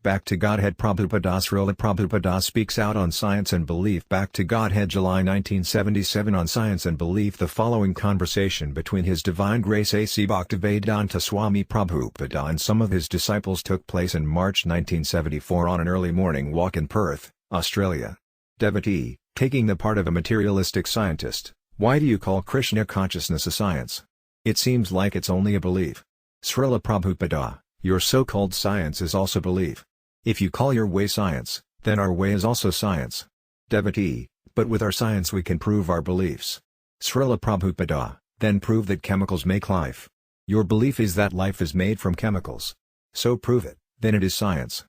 Back to Godhead. Prabhupada. Srila Prabhupada speaks out on science and belief. Back to Godhead, July 1977. On science and belief, the following conversation between His Divine Grace A.C. Bhaktivedanta Swami Prabhupada and some of his disciples took place in March 1974 on an early morning walk in Perth, Australia. Devotee, taking the part of a materialistic scientist, why do you call Krishna consciousness a science? It seems like it's only a belief. Srila Prabhupada, your so-called science is also belief. If you call your way science, then our way is also science. Devotee, but with our science we can prove our beliefs. Srila Prabhupada, then prove that chemicals make life. Your belief is that life is made from chemicals. So prove it, then it is science.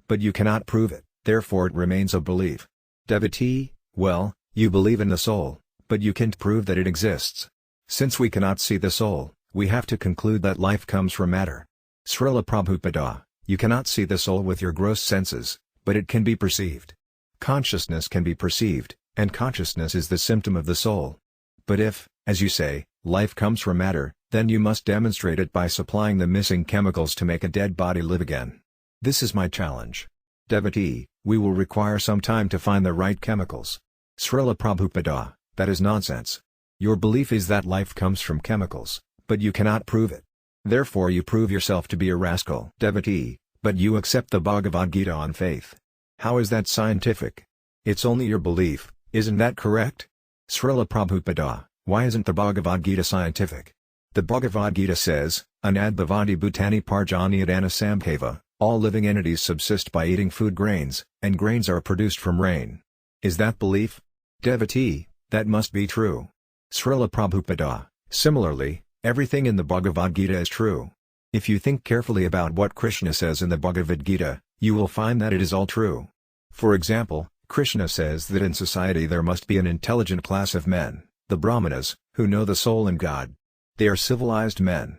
But you cannot prove it, therefore it remains a belief. Devotee, well, you believe in the soul, but you can't prove that it exists. Since we cannot see the soul, we have to conclude that life comes from matter. Srila Prabhupada, you cannot see the soul with your gross senses, but it can be perceived. Consciousness can be perceived, and consciousness is the symptom of the soul. But if, as you say, life comes from matter, then you must demonstrate it by supplying the missing chemicals to make a dead body live again. This is my challenge. Devotee, we will require some time to find the right chemicals. Srila Prabhupada, that is nonsense. Your belief is that life comes from chemicals, but you cannot prove it. Therefore you prove yourself to be a rascal. Devotee, but you accept the Bhagavad Gita on faith. How is that scientific? It's only your belief, isn't that correct? Srila Prabhupada, why isn't the Bhagavad Gita scientific? The Bhagavad Gita says, Anad bhavanti bhutani parjani adana samkheva, all living entities subsist by eating food grains, and grains are produced from rain. Is that belief? Devotee, that must be true. Srila Prabhupada, similarly, everything in the Bhagavad Gita is true. If you think carefully about what Krishna says in the Bhagavad Gita, you will find that it is all true. For example, Krishna says that in society there must be an intelligent class of men, the Brahmanas, who know the soul and God. They are civilized men.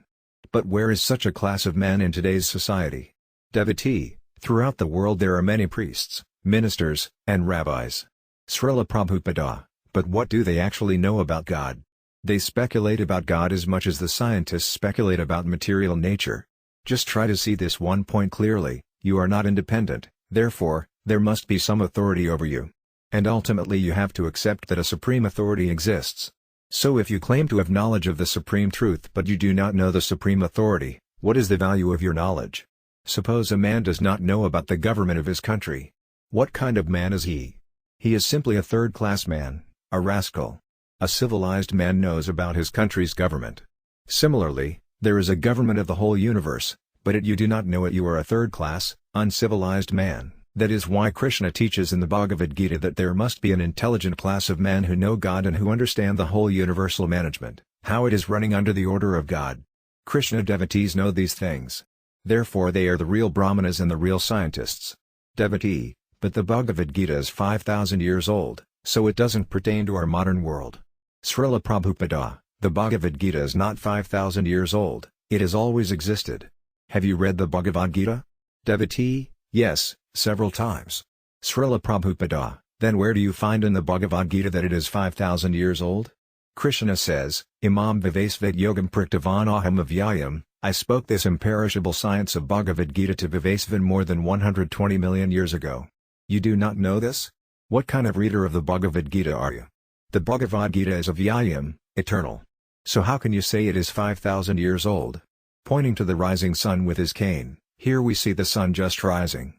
But where is such a class of men in today's society? Devotee, throughout the world there are many priests, ministers, and rabbis. Srila Prabhupada, but what do they actually know about God? They speculate about God as much as the scientists speculate about material nature. Just try to see this one point clearly, you are not independent, therefore, there must be some authority over you. And ultimately you have to accept that a supreme authority exists. So if you claim to have knowledge of the supreme truth but you do not know the supreme authority, what is the value of your knowledge? Suppose a man does not know about the government of his country. What kind of man is he? He is simply a third-class man, a rascal. A civilized man knows about his country's government. Similarly, there is a government of the whole universe, but you do not know it, you are a third-class, uncivilized man. That is why Krishna teaches in the Bhagavad Gita that there must be an intelligent class of men who know God and who understand the whole universal management, how it is running under the order of God. Krishna devotees know these things. Therefore they are the real Brahmanas and the real scientists. Devotee, but the Bhagavad Gita is 5,000 years old, so it doesn't pertain to our modern world. Srila Prabhupada, the Bhagavad Gita is not 5,000 years old, it has always existed. Have you read the Bhagavad Gita? Devotee, yes, several times. Srila Prabhupada, then where do you find in the Bhagavad Gita that it is 5,000 years old? Krishna says, Imam vivasvet yogam praktavan aham avyayam, I spoke this imperishable science of Bhagavad Gita to Vivasvan more than 120 million years ago. You do not know this? What kind of reader of the Bhagavad Gita are you? The Bhagavad Gita is avyayam, eternal. So how can you say it is 5,000 years old? Pointing to the rising sun with his cane, here we see the sun just rising.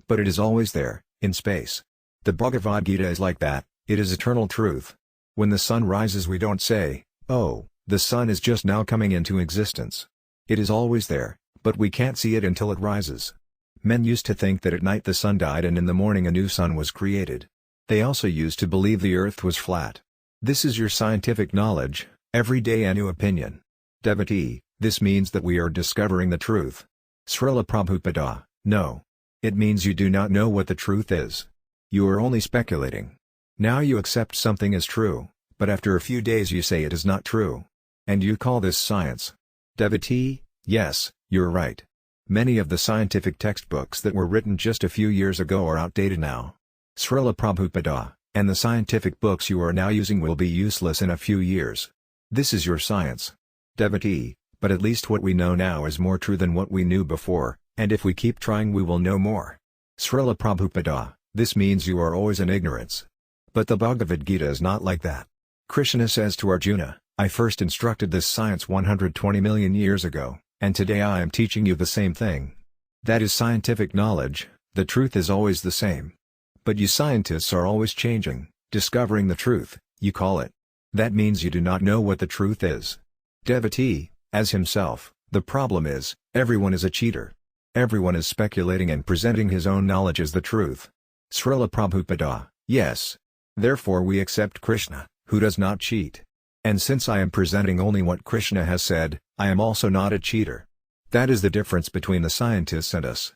But it is always there, in space. The Bhagavad Gita is like that, it is eternal truth. When the sun rises we don't say, oh, the sun is just now coming into existence. It is always there, but we can't see it until it rises. Men used to think that at night the sun died and in the morning a new sun was created. They also used to believe the earth was flat. This is your scientific knowledge, every day a new opinion. Devotee, this means that we are discovering the truth. Srila Prabhupada, no. It means you do not know what the truth is. You are only speculating. Now you accept something as true, but after a few days you say it is not true. And you call this science. Devotee, yes, you're right. Many of the scientific textbooks that were written just a few years ago are outdated now. Srila Prabhupada, and the scientific books you are now using will be useless in a few years. This is your science. Devotee, but at least what we know now is more true than what we knew before, and if we keep trying we will know more. Srila Prabhupada, this means you are always in ignorance. But the Bhagavad Gita is not like that. Krishna says to Arjuna, I first instructed this science 120 million years ago, and today I am teaching you the same thing. That is scientific knowledge, the truth is always the same. But you scientists are always changing, discovering the truth, you call it. That means you do not know what the truth is. Devotee, as himself, the problem is, everyone is a cheater. Everyone is speculating and presenting his own knowledge as the truth. Srila Prabhupada, yes. Therefore we accept Krishna, who does not cheat. And since I am presenting only what Krishna has said, I am also not a cheater. That is the difference between the scientists and us.